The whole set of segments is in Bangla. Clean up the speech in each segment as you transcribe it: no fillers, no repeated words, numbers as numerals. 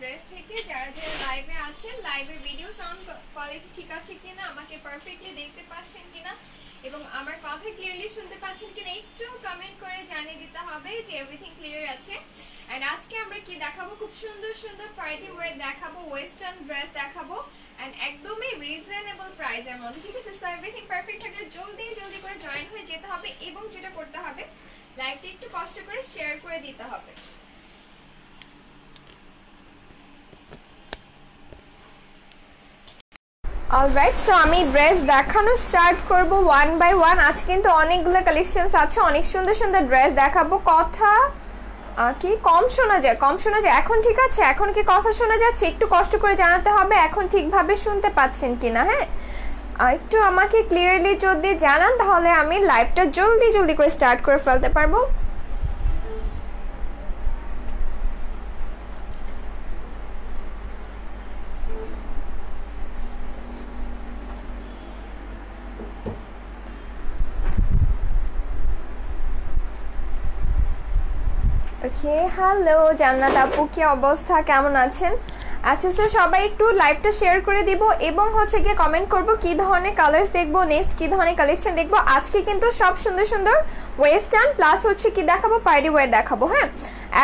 ড্রেস থেকে যারা যারা লাইভে আছেন লাইভের ভিডিও সাউন্ড কোয়ালিটি ঠিক আছে কিনা, আমাকে পারফেক্টলি দেখতে পাচ্ছেন কিনা এবং আমার কথা ক্লিয়ারলি শুনতে পাচ্ছেন কিনা একটু কমেন্ট করে জানিয়ে দিতে হবে যে এভরিথিং ক্লিয়ার আছে। এন্ড আজকে আমরা কি দেখাবো, খুব সুন্দর সুন্দর পার্টি ওয়্যার দেখাবো, ওয়েস্টার্ন ড্রেস দেখাবো এন্ড একদমই রিজনেবল প্রাইসের মধ্যে, ঠিক আছে। সো এভরিথিং পারফেক্ট থাকলে জলদি জলদি করে জয়েন হয়ে যেতে হবে এবং যেটা করতে হবে লাইভটি একটু কষ্ট করে শেয়ার করে দিতে হবে। অলরাইট, সো আমি ড্রেস দেখানো স্টার্ট করব ওয়ান বাই ওয়ান। আজ কিন্তু অনেকগুলো কালেকশনস আছে, অনেক সুন্দর সুন্দর ড্রেস দেখাবো। কথা কি কম শোনা যায়? কম শোনা যায় এখন? ঠিক আছে, এখন কি কথা শোনা যাচ্ছে? একটু কষ্ট করে জানাতে হবে এখন ঠিকভাবে শুনতে পাচ্ছেন কিনা। হ্যাঁ, একটু আমাকে ক্লিয়ারলি যদি জানান তাহলে আমি লাইভটা জলদি জলদি করে স্টার্ট করে ফেলতে পারবো। ওকে, হ্যালো জান্নাত আপু, কি অবস্থা, কেমন আছেন? আচ্ছা স্যার, সবাই একটু লাইভটা শেয়ার করে দিব এবং হচ্ছে গিয়ে কমেন্ট করব কি ধরনের কালার্স দেখবো, নেক্সট কি ধরনের কালেকশন দেখবো। আজকে কিন্তু সব সুন্দর সুন্দর ওয়েস্টার্ন প্লাস হচ্ছে কি দেখাবো, পার্টি ওয়্যার দেখাবো। হ্যাঁ,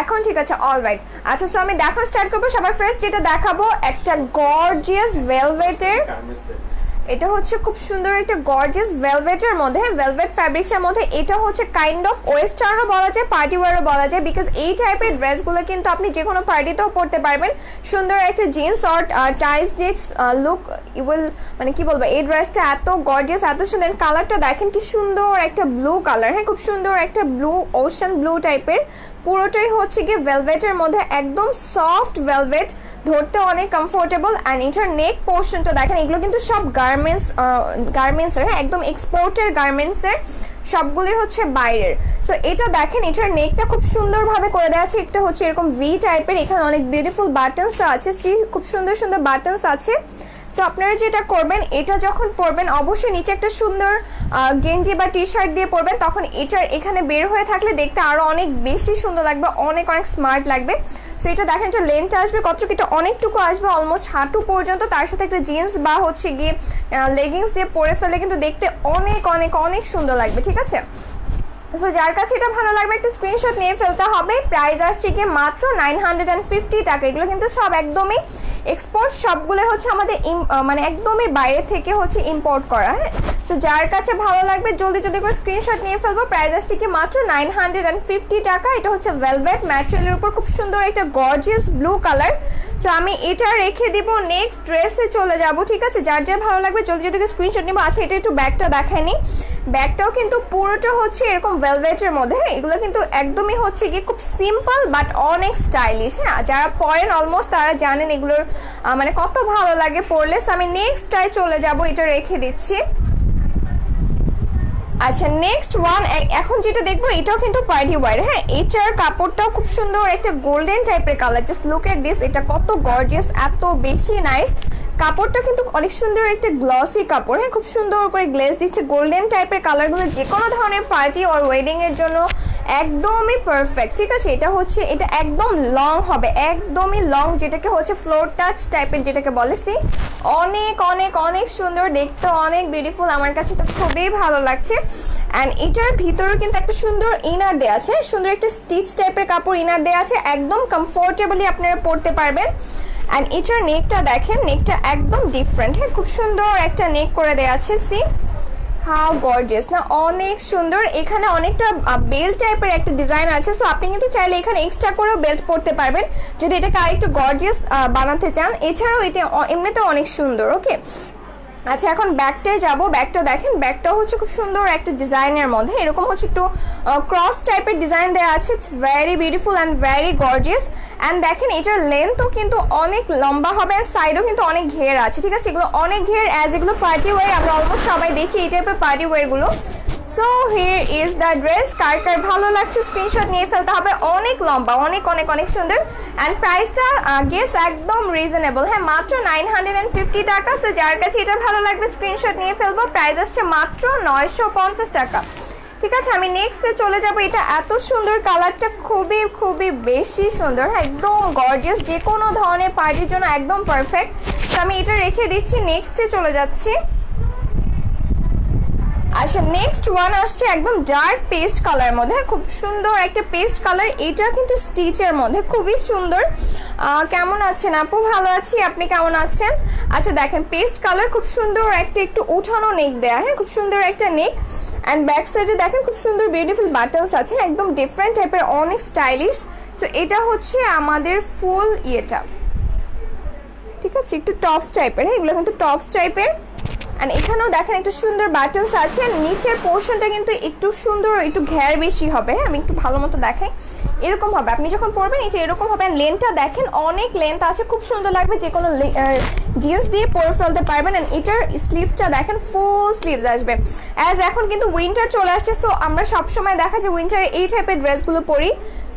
এখন ঠিক আছে, অলরাইট। আচ্ছা, সো আমি দেখা স্টার্ট করবো। সবার ফার্স্ট যেটা দেখাবো একটা গর্জিয়াস ভেলভেটের, এটা হচ্ছে খুব সুন্দর একটা গর্জিয়াস ভেলভেটের মধ্যে, ভেলভেট ফ্যাব্রিক্সের মধ্যে। এটা হচ্ছে কাইন্ড অফ ওয়েস্টার্নও বলা যায়, পার্টি ওয়্যারও বলা যায়, বিকজ এই টাইপের ড্রেসগুলো কিন্তু আপনি যে কোনো পার্টিতেও পরতে পারবেন। সুন্দর একটা জিন্স আর টাইস দিয়ে লুক উইল, মানে কি বলবো, এই ড্রেসটা এত গর্জিয়াস, এত সুন্দর। কালারটা দেখেন কি সুন্দর একটা ব্লু কালার। হ্যাঁ, খুব সুন্দর একটা ব্লু, ওশান ব্লু টাইপের। পুরোটাই হচ্ছে কি ভেলভেটের মধ্যে, একদম সফট ভেলভেট, ধরতে অনেক কমফোর্টেবল। অ্যান্ড এটার নেক পোর্শনটা দেখেন, এগুলো কিন্তু সব গার্মেন্টসের, হ্যাঁ, একদম এক্সপোর্টের গার্মেন্টসের, সবগুলোই হচ্ছে বাইরের। সো এটা দেখেন, এটার নেকটা খুব সুন্দরভাবে করে দেওয়া আছে। একটা হচ্ছে এরকম ভি টাইপের, এখানে অনেক বিউটিফুল বাটনস আছে, সি খুব সুন্দর সুন্দর বাটনস আছে। সো আপনারা যেটা করবেন, এটা যখন পরবেন অবশ্যই নিচে একটা সুন্দর গেঞ্জি বা টি শার্ট দিয়ে পরবেন, তখন এটার এখানে বের হয়ে থাকলে দেখতে আরও অনেক বেশি সুন্দর লাগবে, অনেক অনেক স্মার্ট লাগবে। সো এটা দেখেন, এটা লেন্থ আসবে কতটুকু, এটা অনেকটুকু আসবে, অলমোস্ট হাঁটু পর্যন্ত। তার সাথে একটা জিন্স বা হচ্ছে গিয়ে লেগিংস দিয়ে পরে ফেলে কিন্তু দেখতে অনেক অনেক অনেক সুন্দর লাগবে, ঠিক আছে। সো যার কাছে এটা ভালো লাগবে একটা স্ক্রিনশট নিয়ে ফেলতে হবে। প্রাইস আসছে কি মাত্র 950 টাকা। এগুলো কিন্তু সব একদমই এক্সপোর্ট, সবগুলো হচ্ছে আমাদের মানে একদমই বাইরে থেকে হচ্ছে ইম্পোর্ট করা। হ্যাঁ, সো যার কাছে ভালো লাগবে জলদি জলদি করে স্ক্রিনশট নিয়ে ফেলবো। প্রাইস আসছে কি মাত্র 950 টাকা। এটা হচ্ছে ভেলভেট ম্যাটেরিয়ালের উপর খুব সুন্দর একটা গর্জিয়াস ব্লু কালার। সো আমি এটা রেখে দিব, নেক্সট ড্রেসে চলে যাব, ঠিক আছে। যার যার ভালো লাগবে জলদি জলদি করে স্ক্রিনশট নিব। আচ্ছা, এটা একটু ব্যাগটা দেখায়নি, ব্যাগটাও কিন্তু পুরোটা হচ্ছে এরকম ভেলভেটের মধ্যে। এগুলো কিন্তু একদমই হচ্ছে গিয়ে খুব সিম্পল বাট অনেক স্টাইলিশ। হ্যাঁ, যারা পরেন অলমোস্ট তারা জানেন এগুলোর মানে কত ভালো লাগে পরলে। আমি নেক্সটটায় চলে যাব, এটা রেখে দিচ্ছি। আচ্ছা, নেক্সট ওয়ান এখন যেটা দেখবো, এটাও কিন্তু পার্টি ওয়্যার। হ্যাঁ, এটার কাপড়টাও খুব সুন্দর, একটা গোল্ডেন টাইপের colour. Just look at this, এটা কত গর্জিয়াস, এত বেশি নাইস। কাপড়টা কিন্তু অনেক সুন্দর একটা গ্লসি কাপড়। হ্যাঁ, খুব সুন্দর করে গ্লেজ দিচ্ছে। গোল্ডেন টাইপের কালারগুলো যে কোনো ধরনের পার্টি আর ওয়েডিং এর জন্য একদমই পারফেক্ট, ঠিক আছে। এটা হচ্ছে, এটা একদম লং হবে, একদমই লং, যেটাকে হচ্ছে ফ্লোর টাচ টাইপের যেটাকে বলে। সি অনেক অনেক অনেক সুন্দর দেখতে, অনেক বিউটিফুল, আমার কাছে তো খুবই ভালো লাগছে। অ্যান্ড এটার ভিতরেও কিন্তু একটা সুন্দর ইনার দেওয়া আছে, সুন্দর একটা স্টিচ টাইপের কাপড় ইনার দেওয়া আছে, একদম কমফোর্টেবলি আপনারা পরতে পারবেন। অ্যান্ড এটার নেকটা দেখেন, নেকটা একদম ডিফারেন্ট। হ্যাঁ, খুব সুন্দর একটা নেক করে দেওয়া আছে। সি হাউ গর্জিয়াস না, অনেক সুন্দর। এখানে অনেকটা বেল্ট টাইপের একটা ডিজাইন আছে। সো আপনি কিন্তু চাইলে এখানে এক্সট্রা করেও বেল্ট পরতে পারবেন যদি এটাকে আরেকটু গর্জিয়াস বানাতে চান। এছাড়াও এটা এমনিতেও অনেক সুন্দর। ওকে, আচ্ছা, এখন ব্যাগটায় যাব। ব্যাগটা দেখেন, ব্যাগটা হচ্ছে খুব সুন্দর একটা ডিজাইনের মধ্যে, এরকম হচ্ছে একটু ক্রস টাইপের ডিজাইন দেওয়া আছে। It's very beautiful and very gorgeous. And দেখেন, এটার লেন্থও কিন্তু অনেক লম্বা হবে, আর সাইডও কিন্তু অনেক ঘের আছে, ঠিক আছে। এগুলো অনেক ঘের, অ্যাজ এগুলো পার্টি ওয়্যার, আমরা অলমোস্ট সবাই দেখি এই টাইপের পার্টি ওয়্যারগুলো। So here is the dress. কার কার ভালো লাগছে স্ক্রিনশট নিয়ে ফেলতে হবে। অনেক লম্বা, অনেক অনেক অনেক সুন্দর। অ্যান্ড প্রাইসটা গেস একদম রিজনেবল। হ্যাঁ, মাত্র 950 টাকা। সো যার কাছে এটা ভালো লাগবে স্ক্রিনশট নিয়ে ফেলবো। প্রাইস আসছে মাত্র 950 টাকা। ঠিক আছে, আমি নেক্সটে চলে যাব। এটা এত সুন্দর, কালারটা খুবই খুবই বেশি সুন্দর, একদম গর্জিয়াস, যে কোনো ধরনের পার্টির জন্য একদম পারফেক্ট। তো আমি এটা রেখে দিচ্ছি, নেক্সটে চলে যাচ্ছি। আচ্ছা, নেক্সট ওয়ান আসছে একদম ডার্ক পেস্ট কালার মধ্যে, খুব সুন্দর একটা পেস্ট কালার। এটা কিন্তু স্টিচের মধ্যে, খুবই সুন্দর। কেমন আছেন আপু? ভালো আছি, আপনি কেমন আছেন? আচ্ছা দেখেন, পেস্ট কালার, খুব সুন্দর একটা একটু উঠানো নেক দেয়া, হ্যাঁ, খুব সুন্দর একটা নেক। অ্যান্ড ব্যাক সাইডে দেখেন খুব সুন্দর বিউটিফুল বাটনস আছে, একদম ডিফারেন্ট টাইপের, অনেক স্টাইলিশ। সো এটা হচ্ছে আমাদের ফুল ইয়েটা, ঠিক আছে, একটু টপস টাইপের, হ্যাঁ, এগুলো কিন্তু টপস টাইপের। অ্যান্ড এখানেও দেখেন একটু সুন্দর বাটনস আছে। নিচের পোর্শনটা কিন্তু একটু সুন্দর, একটু ঘের বেশি হবে, হ্যাঁ, আমি একটু ভালো মতো দেখাই। এরকম হবে, আপনি যখন পরবেন এটা এরকম হবে। অ্যান্ড লেন্থটা দেখেন, অনেক লেন্থ আছে, খুব সুন্দর লাগবে, যে কোনো জিন্স দিয়ে পরে ফেলতে পারবেন। অ্যান্ড এটার স্লিভসটা দেখেন, ফুল স্লিভস আসবে। অ্যাজ এখন কিন্তু উইন্টার চলে আসছে, সো আমরা সবসময় দেখা যায় উইন্টারে এই টাইপের ড্রেসগুলো পরি।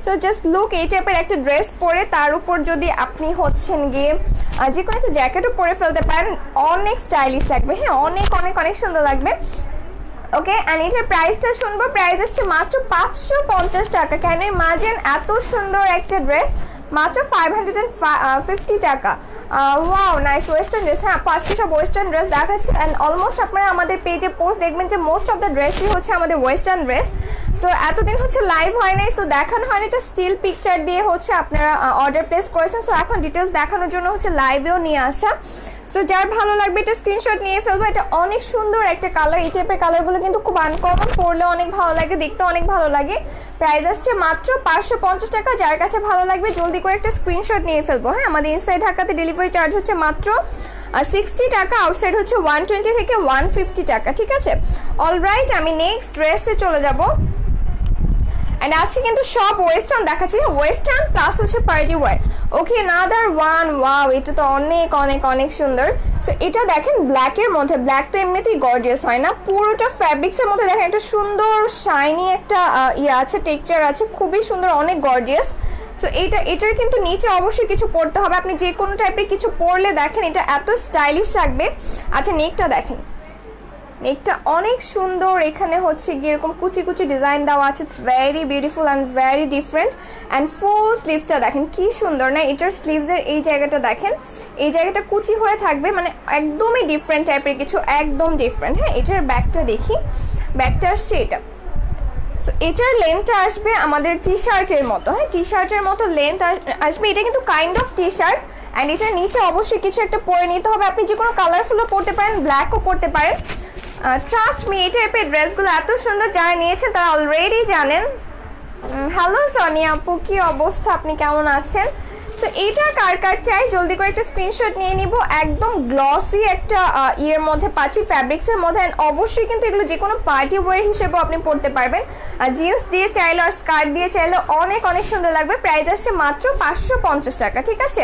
সো জাস্ট লুক, এই টাইপের একটা ড্রেস পরে তার উপর যদি আপনি হচ্ছেন গিয়ে যে কোনো একটা জ্যাকেটও পরে ফেলতে পারেন, অনেক স্টাইলিশ লাগবে, হ্যাঁ, অনেক অনেক অনেক সুন্দর লাগবে। ওকে, অ্যান্ড এটার প্রাইসটা শুনবো। প্রাইস আসছে মাত্র 550 টাকা। কেন ইমাজিন, এত সুন্দর একটা ড্রেস মাত্র 550 টাকা। Wow, nice western dress. হ্যাঁ, আজকে সব ওয়েস্টার্ন ড্রেস দেখাচ্ছি। অ্যান্ড অলমোস্ট আপনারা আমাদের পেজে পোস্ট দেখবেন যে মোস্ট অফ দ্য ড্রেসই হচ্ছে আমাদের ওয়েস্টার্ন ড্রেস। সো এতদিন হচ্ছে লাইভ হয় নাই, সো দেখানো হয়নি, যে স্টিল পিকচার দিয়ে হচ্ছে আপনারা অর্ডার প্লেস করেছেন। সো এখন ডিটেলস দেখানোর জন্য হচ্ছে লাইভেও নিয়ে আসা। সো যার ভালো লাগবে এটা স্ক্রিনশট নিয়ে ফেলবো। এটা অনেক সুন্দর একটা কালার, এই টাইপের কালারগুলো কিন্তু খুব আনকমন, পরলে অনেক ভালো লাগে, দেখতে অনেক ভালো লাগে। প্রাইস আসছে মাত্র 550 টাকা। যার কাছে ভালো লাগবে জলদি করে একটা স্ক্রিনশট নিয়ে ফেলবো। হ্যাঁ, আমাদের ইনসাইড ঢাকাতে ডেলিভারি চার্জ হচ্ছে মাত্র 60 টাকা, আউটসাইড হচ্ছে 120 থেকে 150 টাকা, ঠিক আছে। অলরাইট, আমি নেক্সট ড্রেসে চলে যাব। অ্যান্ড আজকে কিন্তু সব ওয়েস্টার্ন দেখাচ্ছি, ওয়েস্টার্ন প্লাস হচ্ছে পার্টি ওয়্যার। ওকে, নাদার ওয়ান, ওয়াও, এটা তো অনেক অনেক অনেক সুন্দর। সো এটা দেখেন ব্ল্যাকের মধ্যে, ব্ল্যাক তো এমনিতেই গর্জিয়াস হয় না, পুরোটা ফ্যাব্রিক্সের মধ্যে দেখেন একটা সুন্দর শাইনি একটা ইয়ে আছে, টেক্সচার আছে, খুবই সুন্দর, অনেক গর্জিয়াস। সো এটার কিন্তু নিচে অবশ্যই কিছু পরতে হবে, আপনি যে কোনো টাইপের কিছু পরলে দেখেন এটা এত স্টাইলিশ লাগবে। আচ্ছা, নেকটা দেখেন, নেকটা অনেক সুন্দর, এখানে হচ্ছে গিয়ে এরকম কুচি কুচি ডিজাইন দেওয়া আছে, very beautiful and very different. And full স্লিভসটা দেখেন কি সুন্দর না, এটার স্লিভসের এই জায়গাটা দেখেন, এই জায়গাটা কুচি হয়ে থাকবে, মানে একদমই ডিফারেন্ট টাইপের কিছু, একদম ডিফারেন্ট। হ্যাঁ, এটার ব্যাকটা দেখি, ব্যাকটা আসছে এটা। সো এটার লেন্থটা আসবে আমাদের টি শার্টের মতো, হ্যাঁ, টি শার্টের মতো লেন্থ আসবে। এটা কিন্তু kind of T shirt. And এটার নিচে অবশ্যই কিছু একটা পরে নিতে হবে, আপনি যে কোনো কালারফুলও পরতে পারেন, ব্ল্যাকও পরতে পারেন। ট্রাস্ট মি, এই টাইপের ড্রেসগুলো এত সুন্দর, যারা নিয়েছেন তারা অলরেডি জানেন। হ্যালো সোনিয়া আপু, কি অবস্থা, আপনি কেমন আছেন? সো এইটা কার কার চাই জলদি করে একটা স্ক্রিনশট নিয়ে নিব। একদম গ্লসি একটা ইয়ের মধ্যে পাচ্ছি, ফ্যাব্রিক্সের মধ্যে। অ্যান্ড অবশ্যই কিন্তু এগুলো যে কোনো পার্টি ওয়্যার হিসেবেও আপনি পরতে পারবেন, আর জিন্স দিয়ে চাইলে আর স্কার্ট দিয়ে চাইলে অনেক অনেক সুন্দর লাগবে। প্রাইস আসছে মাত্র 550 টাকা, ঠিক আছে।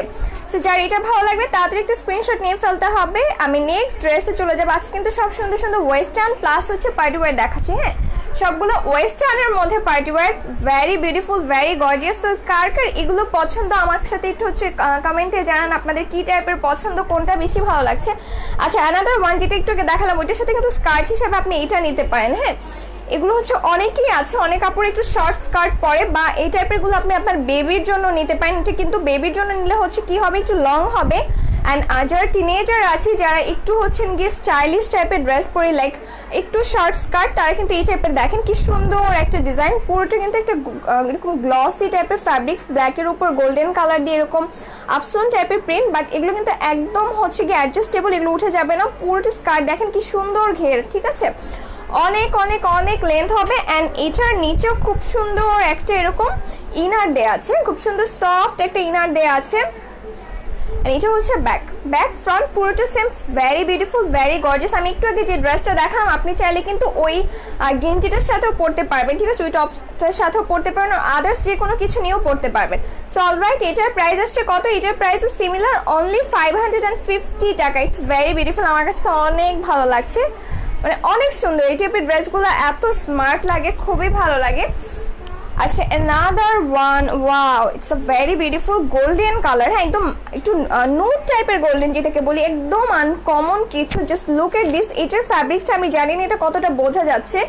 সো যার এটা ভালো লাগবে তাড়াতাড়ি একটা স্ক্রিনশট নিয়ে ফেলতে হবে। আমি নেক্সট ড্রেসে চলে যাবো। আজকে কিন্তু সব সুন্দর সুন্দর ওয়েস্টার্ন প্লাস হচ্ছে পার্টি ওয়্যার দেখাচ্ছি, হ্যাঁ, সবগুলো ওয়েস্টার্নের মধ্যে party wear, very beautiful, very gorgeous. তো কার কার এগুলো পছন্দ আমার সাথে একটু হচ্ছে কমেন্টে জানান, আপনাদের কি টাইপের পছন্দ, কোনটা বেশি ভালো লাগছে। আচ্ছা, অ্যানাদার ওয়ান যেটা একটু দেখালাম, ওইটার সাথে কিন্তু স্কার্ট হিসেবে আপনি এটা নিতে পারেন। হ্যাঁ, এগুলো হচ্ছে অনেকেই আছে, অনেক কাপড় একটু শর্ট স্কার্ট পরে, বা এই টাইপের গুলো আপনি আপনার বেবির জন্য নিতে পারেন। এটা কিন্তু বেবির জন্য নিলে হচ্ছে কি হবে, একটু লং হবে। অ্যান্ড যারা টিনেজার আছে, যারা একটু হচ্ছেন গিয়ে স্টাইলিশ টাইপের ড্রেস পরে, লাইক একটু শর্ট স্কার্ট, তারা কিন্তু এই টাইপের দেখেন কি সুন্দর একটা ডিজাইন, পুরোটা কিন্তু একটা এরকম গ্লসি টাইপের ফ্যাব্রিক্স, ব্ল্যাকের উপর গোল্ডেন কালার দিয়ে এরকম আফসোন টাইপের প্রিন্ট। বাট এগুলো কিন্তু একদম হচ্ছে গিয়ে অ্যাডজাস্টেবল, এগুলো উঠে যাবে না। পুরোটা স্কার্ট দেখেন কি সুন্দর ঘের, ঠিক আছে, অনেক অনেক অনেক লেন্থ হবে। অ্যান্ড এটার নিচেও খুব সুন্দর একটা এরকম ইনার দেয়া আছে, খুব সুন্দর সফট একটা ইনার দেয়া আছে। এটা হচ্ছে ব্যাক, ব্যাক ফ্রন্ট পুরোটা same, very beautiful, very gorgeous. আমি একটু আগে যে ড্রেসটা দেখালাম, আপনি চাইলে কিন্তু ওই গেঞ্জিটার সাথেও পরতে পারবেন, ঠিক আছে, ওই টপসটার সাথেও পরতে পারবেন, আর আদার্স যে কোনো কিছু নিয়েও পরতে পারবেন। সো অলরাইট, এটার প্রাইস আসছে কত, এটার প্রাইসও সিমিলার, অনলি 550 টাকা। ইটস ভেরি বিউটিফুল, আমার কাছে অনেক ভালো লাগছে, মানে অনেক সুন্দর। এই টাইপের ড্রেসগুলো এত স্মার্ট লাগে, খুবই ভালো লাগে। আচ্ছা another one, wow, it's a very beautiful golden color, হ্যাঁ একদম একটু নুড টাইপের গোল্ডেন যেটাকে বলি, একদম আনকমন কিছু। Just look at this. এটার ফ্যাব্রিক্সটা আমি জানি না এটা কতটা বোঝা যাচ্ছে,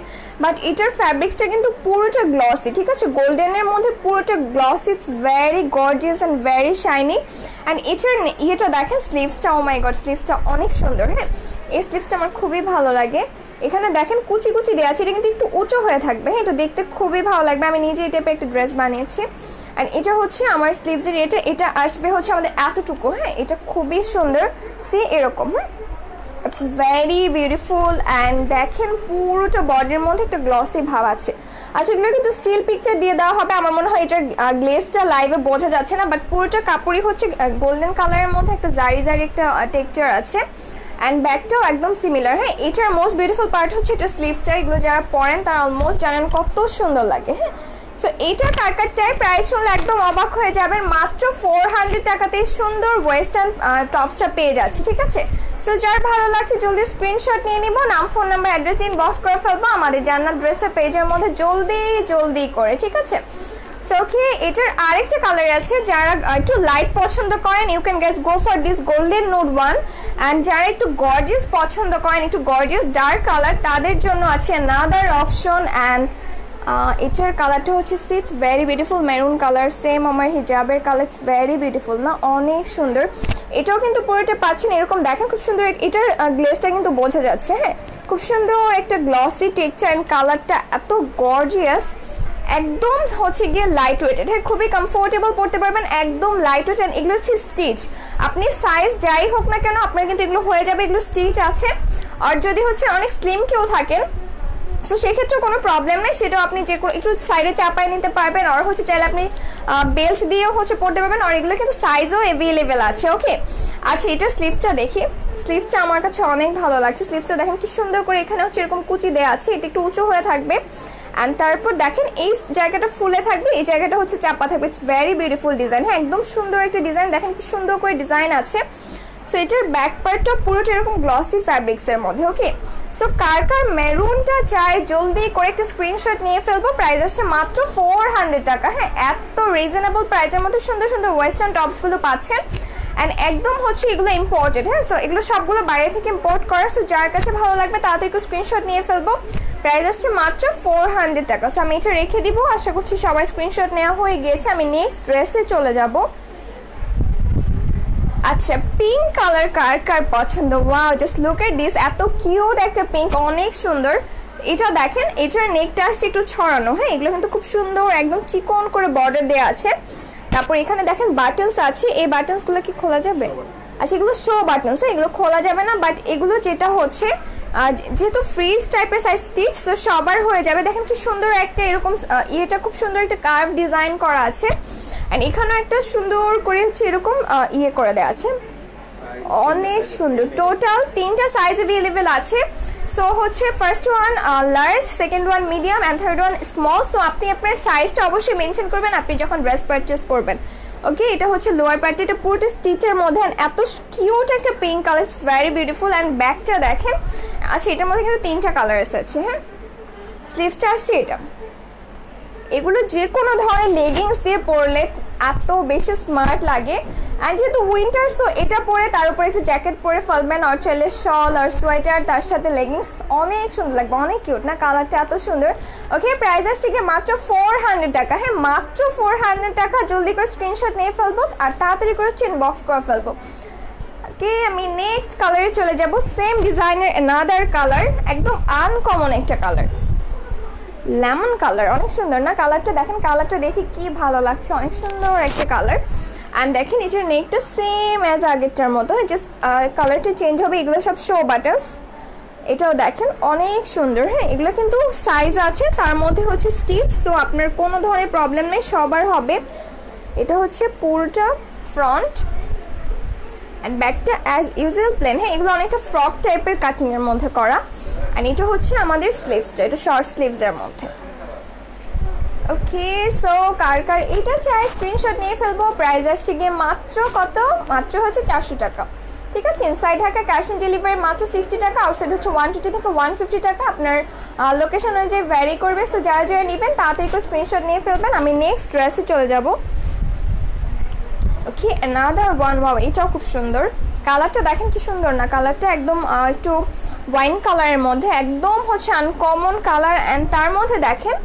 বাট এটার ফ্যাব্রিক্সটা কিন্তু পুরোটা গ্লসি, ঠিক আছে, গোল্ডেনের মধ্যে পুরোটা glossy. It's very gorgeous and very shiny. And এটার ইয়েটা দেখেন, স্লিভসটা, ও মাই গড, স্লিভসটা অনেক সুন্দর। হ্যাঁ, এই স্লিভসটা আমার খুবই ভালো লাগে। এখানে দেখেন কুচি কুচি দেওয়া আছে, এটা কিন্তু একটু উঁচু হয়ে থাকবে। হ্যাঁ, এটা দেখতে খুবই ভালো লাগবে। আমি নিজে এই টাইপের একটা ড্রেস বানিয়েছি। অ্যান্ড এটা হচ্ছে আমার স্লিভসের এটা আসবে হচ্ছে আমাদের এতটুকু। হ্যাঁ, এটা খুবই সুন্দর, সে এরকম। হ্যাঁ, ইটস ভেরি বিউটিফুল। অ্যান্ড দেখেন পুরোটা বডির মধ্যে একটা গ্লসি ভাব আছে। আচ্ছা, এগুলো কিন্তু স্টিল পিকচার দিয়ে দেওয়া হবে। আমার মনে হয় এটার গ্লেজটা লাইভে বোঝা যাচ্ছে না, বাট পুরোটা কাপড়ই হচ্ছে গোল্ডেন কালারের মধ্যে একটা জারি জারি একটা টেক্সচার আছে। অ্যান্ড ব্যাকটাও একদম সিমিলার। হ্যাঁ, এটার মোস্ট বিউটিফুল পার্ট হচ্ছে এটা স্লিভসটা। এগুলো যারা পরেন তারা অলমোস্ট জানেন কত সুন্দর লাগে। হ্যাঁ, সো এইটা কার কার চাই, প্রাইস শুনলে একদম অবাক হয়ে যাবেন। মাত্র 400 টাকাতেই সুন্দর ওয়েস্টার্ন টপসটা পেয়ে যাচ্ছে, ঠিক আছে। সো যার ভালো লাগছে জলদি স্ক্রিনশট নিয়ে নিব, নাম, ফোন নাম্বার, অ্যাড্রেস দিন বক্স করে ফেলবো আমাদের জান্নাত ড্রেসের পেজের মধ্যে জলদি জলদি করে, ঠিক আছে। সো ওকে, এটার আরেকটা কালার আছে। যারা একটু লাইট পছন্দ করেন, you can guess go for this golden nude one. And যারা একটু গর্জিয়াস পছন্দ করেন, একটু গর্জিয়াস ডার্ক কালার, তাদের জন্য আছে অ্যানাদার অপশন। অ্যান্ড এটার কালারটা হচ্ছে it's very beautiful, maroon colour, same আমার হিজাবের কালার। ইটস ভেরি বিউটিফুল না, অনেক সুন্দর। এটাও কিন্তু পুরোটা পাচ্ছেন এরকম, দেখেন খুব সুন্দর। এটার গ্লেজটা কিন্তু বোঝা যাচ্ছে। হ্যাঁ, খুব সুন্দর একটা গ্লসি টেক্সচার অ্যান্ড কালারটা এত গর্জিয়াস। একদম হচ্ছে গিয়ে লাইট ওয়েটেড। হ্যাঁ, খুবই কমফোর্টেবল পড়তে পারবেন, একদম লাইট ওয়েট। অ্যান্ড এগুলো হচ্ছে স্টিচ, আপনি সাইজ যাই হোক না কেন আপনার কিন্তু এগুলো হয়ে যাবে। এগুলো স্টিচ আছে। আর যদি হচ্ছে অনেক স্লিম কেউ থাকেন, সো সেক্ষেত্রে কোনো প্রবলেম নেই, সেটাও আপনি যে কোনো একটু সাইডে চাপায় নিতে পারবেন। আর হচ্ছে চাইলে আপনি বেল্ট দিয়েও হচ্ছে পড়তে পারবেন। আর এগুলো কিন্তু সাইজও অ্যাভেলেবেল আছে। ওকে, আচ্ছা, এটার স্লিভসটা দেখি। স্লিভসটা আমার কাছে অনেক ভালো লাগছে। স্লিভসটা দেখেন কি সুন্দর করে, এখানে হচ্ছে এরকম কুচি দেওয়া আছে, এটা একটু উঁচু হয়ে থাকবে। অ্যান্ড তারপর দেখেন এই জায়গাটা ফুলে থাকবে, এই জায়গাটা হচ্ছে চাপা থাকবে। It's very beautiful design. হ্যাঁ, একদম সুন্দর একটা ডিজাইন, দেখেন কি সুন্দর করে ডিজাইন আছে। সো এটার ব্যাক পার্টটা পুরোটা এরকম গ্লসি ফ্যাব্রিক্সের মধ্যে। ওকে, সো কার কার মেরুনটা চাই জলদি করে একটা স্ক্রিনশট নিয়ে ফেলবো। প্রাইস আসছে মাত্র 400 টাকা। হ্যাঁ, এত রিজনেবল প্রাইসের মধ্যে সুন্দর সুন্দর ওয়েস্টার্ন টপগুলো পাচ্ছেন। অ্যান্ড একদম হচ্ছে এগুলো ইম্পোর্টেড। হ্যাঁ, সো এগুলো সবগুলো বাইরে থেকে ইম্পোর্ট করা। সো যার কাছে ভালো লাগবে তাড়াতাড়ি একটু স্ক্রিনশট নিয়ে ফেলবো। প্রাইস আসছে মাত্র 400 টাকা। সো আমি এটা রেখে দিব, আশা করছি সবাই স্ক্রিনশট নেওয়া হয়ে গিয়েছে। আমি নেক্সট ড্রেসে চলে যাব। আচ্ছা, পিঙ্ক কালার কার কার পছন্দ? Wow, just look at this, এত কিউট একটা পিঙ্ক, অনেক সুন্দর। এটা দেখেন, এটার নেকটা আসছে একটু ছড়ানো। হ্যাঁ, এগুলো কিন্তু খুব সুন্দর একদম চিকন করে বর্ডার দেওয়া আছে। তারপর এখানে দেখেন বাটনস আছে, এই বাটনসগুলো কি খোলা যাবে? আচ্ছা, এগুলো শো বাটনস, এগুলো খোলা যাবে না। বাট এগুলো যেটা হচ্ছে যেহেতু ফ্রিজ টাইপের সাইজ স্টিচ, তো সবার হয়ে যাবে। দেখেন কি সুন্দর একটা এরকম ইয়েটা, খুব সুন্দর একটা কার্ভ ডিজাইন করা আছে। অ্যান্ড এখানেও একটা সুন্দর করে হচ্ছে এরকম ইয়ে করে দেওয়া আছে, অনেক সুন্দর। টোটাল 3টা সাইজ অ্যাভেলেবেল আছে। সো হচ্ছে first one large, second one medium and third one small. So আপনি আপনার সাইজটা অবশ্যই মেনশন করবেন আপনি যখন ড্রেস পারচেস করবেন। ওকে, এটা হচ্ছে লোয়ার পার্টি, এটা পুরোটা স্টিচের মধ্যে। এত কিউট একটা pink colour, it's very beautiful. And ব্যাকটা দেখেন। আচ্ছা, এটার মধ্যে কিন্তু 3টা কালার আছে। হ্যাঁ, স্লিভসটা আসছে এটা। এগুলো যে কোনো ধরনের লেগিংস দিয়ে পরলে এত বেশি স্মার্ট লাগে। অ্যান্ড যেহেতু উইন্টার, সো এটা পরে তার উপরে একটু জ্যাকেট পরে ফেলবেন, আর চাইলে শল আর সোয়েটার, তার সাথে লেগিংস, অনেক সুন্দর লাগবে, অনেক কিউট না? কালারটা এত সুন্দর। ওকে, প্রাইস আসছে কি মাত্র 400 টাকা। হ্যাঁ, মাত্র 400 টাকা। জলদি করে স্ক্রিনশট নিয়ে ফেলবো আর তাড়াতাড়ি করে ইনবক্স করে ফেলবো। ওকে, আমি নেক্সট কালারে চলে যাব। সেম ডিজাইনের অ্যানাদার কালার, একদম আনকমন একটা কালার, লেমন কালার, অনেক সুন্দর না? কালারটা দেখেন, কালারটা দেখে কি ভালো লাগছে, অনেক সুন্দর একটা কালার। অ্যান্ড দেখেন এটার নেকটা সেম অ্যাজ আগেরটার মতো, জাস্ট কালারটা চেঞ্জ হবে। এগুলো সব শো বাটনস। এটাও দেখেন অনেক সুন্দর। হ্যাঁ, এগুলো কিন্তু সাইজ আছে, তার মধ্যে হচ্ছে স্টিচ, সো আপনার কোনো ধরনের প্রবলেম নেই, সবার হবে। এটা হচ্ছে পুরোটা ফ্রন্ট অ্যান্ড ব্যাকটা অ্যাজ ইউজুয়াল প্লেন। হ্যাঁ, এগুলো অনেকটা ফ্রক টাইপের কাটিংয়ের মধ্যে করা। অ্যান্ড এটা হচ্ছে আমাদের স্লিভসটা, এটা শর্ট স্লিভসের মধ্যে। ওকে, সো কার কার এটা চাই স্ক্রিনশট নিয়ে ফেলবো। প্রাইস আসছে গিয়ে মাত্র কত? মাত্র হচ্ছে 400 টাকা। ঠিক আছে। Inside Dhaka cash on delivery মাত্র 60 টাকা, আউটসাইড হচ্ছে 120 থেকে 150 টাকা। আপনার লোকেশন অনুযায়ী ভ্যারি করবে। সো যারা যারা নেবেন তাড়াতাড়ি করে স্ক্রিনশট নিয়ে ফেলবেন। আমি নেক্সট ড্রেসে চলে যাব। ওকে, অ্যানাদার ওয়ান। ওয়াও, এটাও খুব সুন্দর। কালারটা দেখেন কি সুন্দর না, কালারটা একদম একটু ওয়াইন কালারের মধ্যে, একদম হচ্ছে আনকমন কালার। অ্যান্ড তার মধ্যে দেখেন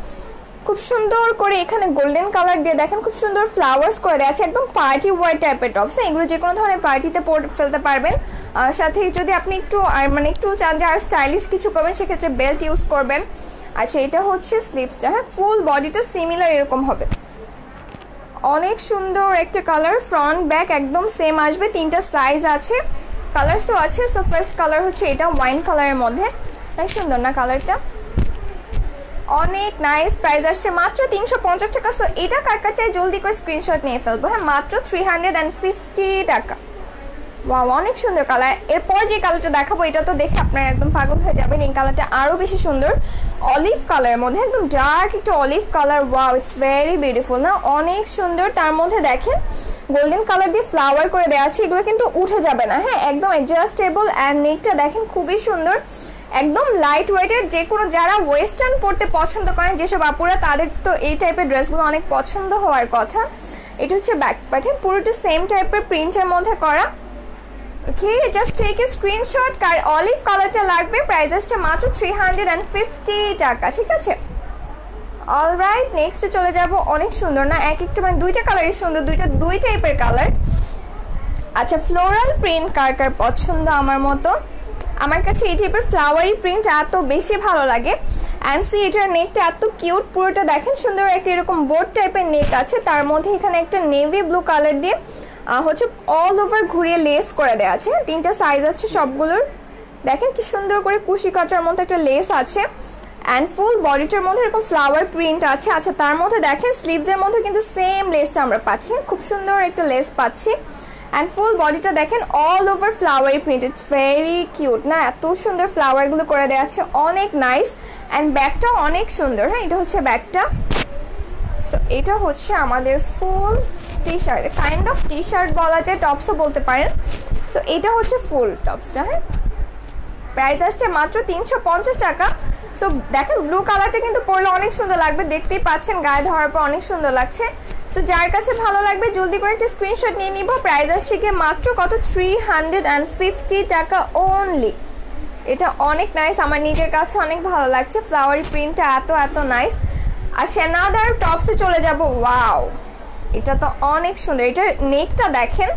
খুব সুন্দর করে এখানে গোল্ডেন কালার দিয়ে দেখেন খুব সুন্দর ফ্লাওয়ার্স করে দেওয়া আছে, একদম পার্টি ওয়ার টাইপের টপস। এগুলো যে কোনো ধরনের পার্টিতে পরে ফেলতে পারবেন। আর সাথে যদি আপনি একটু মানে একটু চান যে আর স্টাইলিশ কিছু করবেন সেক্ষেত্রে বেল্ট ইউজ করবেন। আচ্ছা, এটা হচ্ছে স্লিভসটা। হ্যাঁ, ফুল বডিটা সিমিলার এরকম হবে। অনেক সুন্দর একটা কালার, ফ্রন্ট ব্যাক একদম সেম আসবে। 3টা সাইজ আছে, কালারসও আছে। সো ফার্স্ট কালার হচ্ছে এটা ওয়াইন কালারের মধ্যে, অনেক সুন্দর না কালারটা, অনেক নাইস। প্রাইস আসছে মাত্র 350 টাকা। সো এটা কার কার চাই জলদি করে স্ক্রিনশট নিয়ে ফেলবো। হ্যাঁ, মাত্র 350 টাকা। ওয়াও, অনেক সুন্দর কালার। এরপর যে কালারটা দেখাবো এটা তো দেখে আপনারা একদম পাগল হয়ে যাবেন। এই কালারটা আরও বেশি সুন্দর, অলিভ কালারের মধ্যে, একদম ডার্ক একটা olive colour. Wow, it's very beautiful না, অনেক সুন্দর। তার মধ্যে দেখেন গোল্ডেন কালার দিয়ে ফ্লাওয়ার করে দেওয়া আছে, এগুলো কিন্তু উঠে যাবে না। হ্যাঁ, একদম অ্যাডজাস্টেবল। অ্যান্ড নেকটা দেখেন খুবই সুন্দর, একদম লাইট ওয়েটের। যে কোনো যারা ওয়েস্টার্ন পরতে পছন্দ করেন যেসব আপুরা, তাদের তো এই টাইপের ড্রেসগুলো অনেক পছন্দ হওয়ার কথা। এটা হচ্ছে ব্যাক পার্ট, পুরোটা সেম টাইপের প্রিন্টের মধ্যে করা। Okay, just take a screenshot. কার অলিভ কালারটা লাগবে, প্রাইস আসছে মাত্র 350 টাকা। ঠিক আছে, অলরাইট, নেক্সটে চলে যাব। অনেক সুন্দর না, এক একটা মানে দুইটা কালারই সুন্দর, দুই টাইপের কালার। আচ্ছা, ফ্লোরাল প্রিন্ট কার কার পছন্দ আমার মতো? আমার কাছে এই টাইপের ফ্লাওয়ারি প্রিন্ট এত বেশি ভালো লাগে। অ্যান্ড সি, এটার নেকটা এত কিউট, পুরোটা দেখেন সুন্দর একটা এরকম বোর্ড টাইপের নেক আছে। তার মধ্যে এখানে একটা নেভি ব্লু কালার দিয়ে হচ্ছে অল ওভার ঘুরিয়ে লেস করে দেওয়া আছে। 3টা সাইজ আছে সবগুলোর। দেখেন কি সুন্দর করে কুশি কাটার মতো একটা লেস আছে। অ্যান্ড ফুল বডিটার মধ্যে এরকম ফ্লাওয়ার প্রিন্ট আছে। আচ্ছা, তার মধ্যে দেখেন স্লিভসের মধ্যে কিন্তু সেম লেসটা আমরা পাচ্ছি, খুব সুন্দর একটা লেস পাচ্ছি। অ্যান্ড ফুল বডিটা দেখেন all over flowery print, it's very cute না, এত সুন্দর ফ্লাওয়ারগুলো করে দেওয়া আছে, অনেক নাইস। অ্যান্ড ব্যাগটাও অনেক সুন্দর। হ্যাঁ, এটা হচ্ছে ব্যাগটা। সো এটা হচ্ছে আমাদের full T shirt, kind of T shirt বলা যায়, টপসও বলতে পারেন। সো এটা হচ্ছে ফুল টপসটা। হ্যাঁ, প্রাইস আসছে মাত্র 350 টাকা। সো দেখেন ব্লু কালারটা কিন্তু পরলে অনেক সুন্দর লাগবে, দেখতেই পাচ্ছেন গায়ে ধরার পর অনেক সুন্দর লাগছে। সো যার কাছে ভালো লাগবে জলদি করে একটা স্ক্রিনশট নিয়ে নিব। প্রাইস আসছে কি মাত্র কত, 350 টাকা অনলি। এটা অনেক নাইস, আমার নিজের কাছে অনেক ভালো লাগছে, ফ্লাওয়ারি প্রিন্টটা এত নাইস। আচ্ছা, অ্যানাদার টপসে চলে যাব। ওয়াও, এটা তো অনেক সুন্দর। এটার নেকটা দেখেন,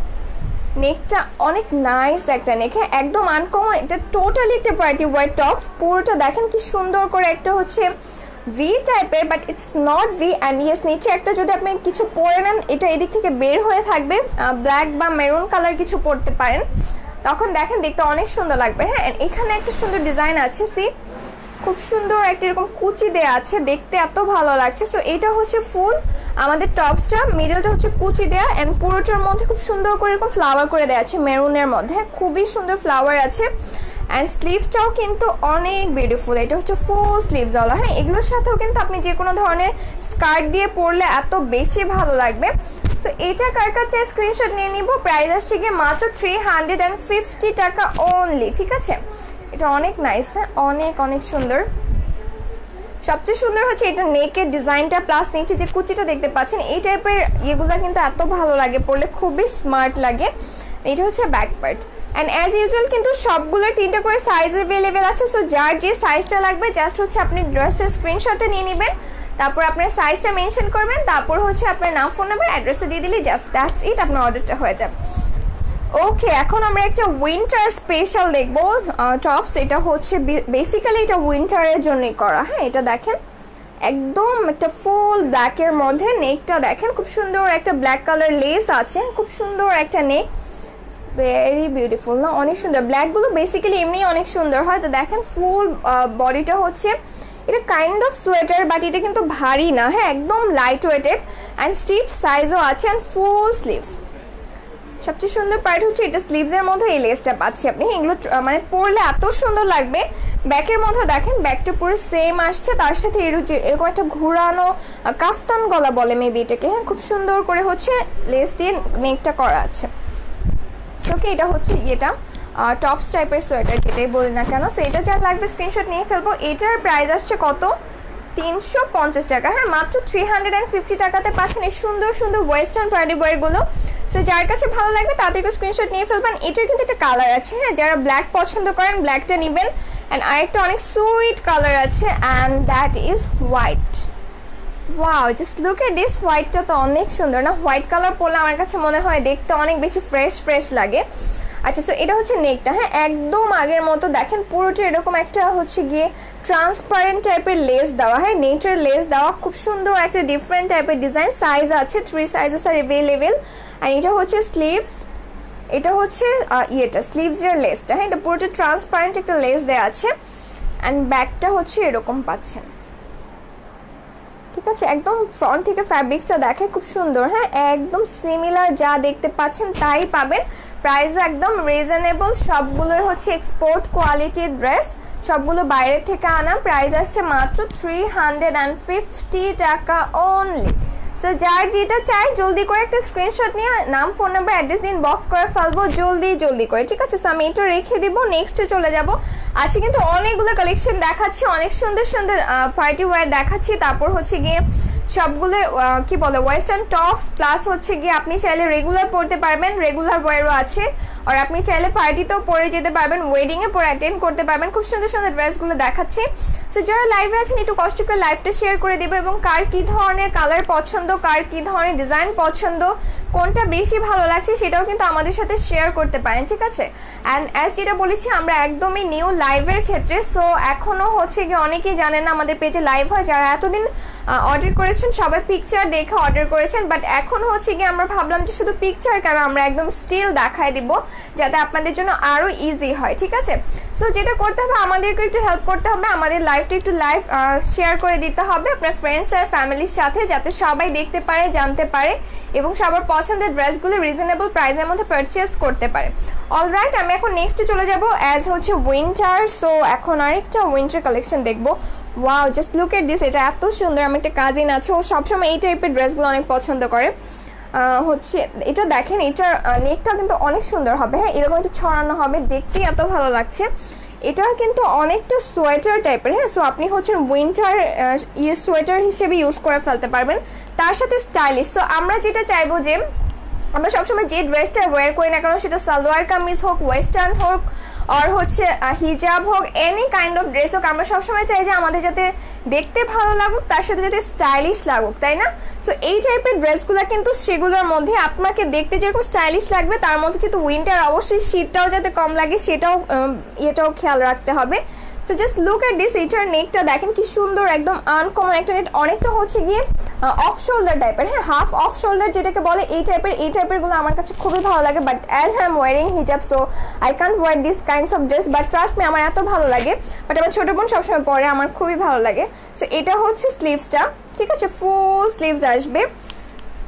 নেকটা অনেক নাইস একটা নেক, একদম আনকমন। এটা টোটালি একটা পার্টি ওয়ার টপস। পুরোটা দেখেন কি সুন্দর করে একটা হচ্ছে ভি টাইপের, but it's not V. And yes, নিচে একটা যদি আপনি কিছু পরে নেন এটা এদিক থেকে বের হয়ে থাকবে, ব্ল্যাক বা মেরুন কালার কিছু পরতে পারেন, তখন দেখেন দেখতে অনেক সুন্দর লাগবে। হ্যাঁ, এখানে একটা সুন্দর ডিজাইন আছে, সি খুব সুন্দর একটা এরকম কুচি দেওয়া আছে, দেখতে এত ভালো লাগছে। সো এটা হচ্ছে ফুল আমাদের টপসটা, মিডলটা হচ্ছে কুচি দেওয়া। অ্যান্ড পুরোটার মধ্যে খুব সুন্দর করে এরকম ফ্লাওয়ার করে দেওয়া আছে মেরুনের মধ্যে, খুবই সুন্দর ফ্লাওয়ার আছে। অ্যান্ড স্লিভসটাও কিন্তু অনেক বিউটিফুল, এটা হচ্ছে ফুল স্লিভসওয়ালা। হ্যাঁ, এগুলোর সাথেও কিন্তু আপনি যে কোনো ধরনের স্কার্ট দিয়ে পরলে এত বেশি ভালো লাগবে। তো এটা কার কাছে স্ক্রিনশট নিয়ে নিব। প্রাইস আসছে গিয়ে মাত্র 350 টাকা অনলি। ঠিক আছে, এটা অনেক নাইস, হ্যাঁ, অনেক সুন্দর। সবচেয়ে সুন্দর হচ্ছে এটা নেকের ডিজাইনটা, প্লাস নিচে যে কুচিটা দেখতে পাচ্ছেন, এই টাইপের ইয়েগুলো কিন্তু এত ভালো লাগে পরলে, খুবই স্মার্ট লাগে। এটা হচ্ছে back part. And as usual কিন্তু সবগুলোর 3টা করে সাইজ অ্যাভেলেবেল আছে। সো যার যে সাইজটা লাগবে জাস্ট হচ্ছে আপনি ড্রেসের স্ক্রিনশটটা নিয়ে নেবেন, তারপর আপনার সাইজটা মেনশন করবেন, তারপর হচ্ছে আপনার নাম, ফোন নাম্বার, অ্যাড্রেসটা দিয়ে দিলে জাস্ট দ্যাটস ইট, আপনার অর্ডারটা হয়ে যাবে। ওকে, এখন আমরা একটা উইন্টার স্পেশাল দেখবো টপস। এটা হচ্ছে বেসিক্যালি এটা উইন্টারের জন্যই করা। হ্যাঁ, এটা দেখেন একদম একটা ফুল ব্ল্যাকের মধ্যে, নেকটা দেখেন খুব সুন্দর একটা ব্ল্যাক কালার লেস আছে, খুব সুন্দর একটা নেক, ভেরি বিউটিফুল না, অনেক সুন্দর। ব্ল্যাকগুলো বেসিক্যালি এমনি অনেক সুন্দর হয়। তো দেখেন ফুল বডিটা হচ্ছে এটা কাইন্ড অফ সোয়েটার, বাট এটা কিন্তু ভারী না। হ্যাঁ, একদম লাইট ওয়েটেড। অ্যান্ড স্টিচ সাইজও আছে। And full sleeves. সবচেয়ে সুন্দর পার্ট হচ্ছে এটা স্লিভসের মধ্যে এই লেসটা পাচ্ছি আপনি। এগুলো মানে পরলে এত সুন্দর লাগবে। ব্যাকের মধ্যে দেখেন ব্যাকটা পুরো সেম আসছে, তার সাথে এরকম একটা ঘুরানো কাফতান গলা বলে মেবি এটাকে। হ্যাঁ, খুব সুন্দর করে হচ্ছে লেস দিয়ে নেকটা করা আছে। ওকে, এটা হচ্ছে এটা টপস টাইপের সোয়েটার যেটাই বলি না কেন। সো এটা যা লাগবে স্ক্রিনশট নিয়ে ফেলবো। এটার প্রাইস আসছে কত, 350 টাকা। হ্যাঁ, মাত্র 350 টাকাতে পাচ্ছেন এই সুন্দর সুন্দর ওয়েস্টার্ন পার্টি ওয়্যারগুলো। সো যার কাছে ভালো লাগবে তাদেরকে স্ক্রিনশট নিয়ে ফেলবেন। এটার কিন্তু একটা কালার আছে, হ্যাঁ, যারা ব্ল্যাক পছন্দ করেন ব্ল্যাকটা নেবেন। অ্যান্ড আরেকটা অনেক সুইট কালার আছে, and that is white. Wow, just look at this, হোয়াইটটা তো অনেক সুন্দর না? হোয়াইট কালার পরলে আমার কাছে মনে হয় দেখতে অনেক বেশি ফ্রেশ ফ্রেশ লাগে। আচ্ছা, সো এটা হচ্ছে নেকটা, হ্যাঁ, একদম আগের মতো দেখেন পুরোটা এরকম একটা হচ্ছে গিয়ে ট্রান্সপারেন্ট টাইপের লেস দেওয়া, হ্যাঁ, নেটের লেস দেওয়া, খুব সুন্দর একটা ডিফারেন্ট টাইপের ডিজাইন। সাইজ আছে 3 সাইজেস আর অ্যাভেলেবেল। আর এটা হচ্ছে স্লিভস, এটা হচ্ছে ইয়েটা স্লিভসের লেসটা, হ্যাঁ, এটা পুরোটা ট্রান্সপারেন্ট একটা লেস দেওয়া আছে। অ্যান্ড ব্যাকটা হচ্ছে এরকম পাচ্ছেন, ঠিক আছে? একদম ফ্রন্ট থেকে ফ্যাব্রিক্সটা দেখে খুব সুন্দর, হ্যাঁ, একদম সিমিলার যা দেখতে পাচ্ছেন তাই পাবেন। প্রাইস একদম রিজনেবল, সবগুলোই হচ্ছে এক্সপোর্ট কোয়ালিটির ড্রেস, সবগুলো বাইরে থেকে আনা। প্রাইস আসছে মাত্র 350 টাকা অনলি। সো যার যেটা চাই জলদি করে একটা স্ক্রিনশট নিয়ে নাম, ফোন নাম্বার, অ্যাড্রেস দিন, বক্স করে ফেলবো জলদি করে, ঠিক আছে? সো আমি এটা রেখে দিব, নেক্সটে চলে যাব। আজকে কিন্তু অনেকগুলো কালেকশন দেখাচ্ছি, অনেক সুন্দর সুন্দর পার্টি ওয়্যার দেখাচ্ছি। তারপর হচ্ছে গিয়ে সবগুলো কি বলে ওয়েস্টার্ন টপস, প্লাস হচ্ছে গিয়ে আপনি চাইলে রেগুলার পরতে পারবেন, রেগুলার ওয়্যারও আছে। আর আপনি চাইলে পার্টিতেও পরে যেতে পারবেন, ওয়েডিংয়ে পরে অ্যাটেন্ড করতে পারবেন। খুব সুন্দর সুন্দর ড্রেসগুলো দেখাচ্ছি। সো যারা লাইভে আছেন একটু কষ্ট করে লাইভটা শেয়ার করে দেবো, এবং কার কী ধরনের কালার পছন্দ, কার কী ধরনের ডিজাইন পছন্দ, কোনটা বেশি ভালো লাগছে সেটাও কিন্তু আমাদের সাথে শেয়ার করতে পারেন, ঠিক আছে? অ্যান্ড অ্যাজ যেটা বলেছি আমরা একদমই নিউ লাইভের ক্ষেত্রে। সো এখনও হচ্ছে গিয়ে অনেকেই জানেন না আমাদের পেজে লাইভ হয়, যারা এতদিন অর্ডার করেছেন সবাই পিকচার দেখে অর্ডার করেছেন, বাট এখন হচ্ছে গিয়ে আমরা ভাবলাম যে শুধু পিকচার কারণ আমরা একদম স্টিল দেখায় দিব, যাতে আপনাদের জন্য আরও ইজি হয়, ঠিক আছে? সো যেটা করতে হবে আমাদেরকে একটু হেল্প করতে হবে, আমাদের লাইভটা একটু লাইভ শেয়ার করে দিতে হবে আপনার ফ্রেন্ডস আর ফ্যামিলির সাথে, যাতে সবাই দেখতে পারে, জানতে পারে এবং সবার পছন্দের ড্রেসগুলো রিজনেবল প্রাইসের মধ্যে পারচেস করতে পারে। অলরাইট, আমি এখন নেক্সটে চলে যাব অ্যাজ হচ্ছে উইন্টার। সো এখন আরেকটা উইন্টার কালেকশন দেখবো। Wow, just look at this, এটা এত সুন্দর। আমি একটা কাজিন আছে, ও সবসময় এই টাইপের ড্রেসগুলো অনেক পছন্দ করে। হচ্ছে এটা দেখেন, এটার নেকটা কিন্তু অনেক সুন্দর হবে, হ্যাঁ, এরকম একটা ছড়ানো হবে, দেখতেই এত ভালো লাগছে। এটা কিন্তু অনেকটা সোয়েটার টাইপের, হ্যাঁ। সো আপনি হচ্ছেন উইন্টার সোয়েটার হিসেবে ইউজ করে ফেলতে পারবেন, তার সাথে স্টাইলিশ। সো আমরা যেটা চাইবো যে আমরা সবসময় যে ড্রেসটা ওয়্যার করি না কেন, সেটা সালোয়ার কামিজ হোক, ওয়েস্টার্ন হোক, আর হচ্ছে হিজাব হোক, এনি কাইন্ড অফ ড্রেস হোক, আমরা সবসময় চাই যে আমাদের যাতে দেখতে ভালো লাগুক, তার সাথে যাতে স্টাইলিশ লাগুক, তাই না? সো এই টাইপের ড্রেসগুলো কিন্তু সেগুলোর মধ্যে আপনাকে দেখতে যেরকম স্টাইলিশ লাগবে, তার মধ্যে যেহেতু উইন্টার অবশ্যই শীতটাও যাতে কম লাগে সেটাও এটাও খেয়াল রাখতে হবে। So just look at this, এটার নেকটা দেখেন কি সুন্দর, একদম আনকমন একটা নেট, অনেকটা হচ্ছে গিয়ে অফ শোল্ডার টাইপের, হ্যাঁ, হাফ অফ শোল্ডার যেটাকে বলে, এই টাইপের গুলো আমার কাছে খুবই ভালো লাগে। But as I am wearing hijab, so I can't wear this kinds of dress, but trust me আমার এত ভালো লাগে। বাট আমার ছোটো বোন সবসময় পরে, আমার খুবই ভালো লাগে। সো এটা হচ্ছে স্লিভসটা, ঠিক আছে, ফুল স্লিভস আসবে।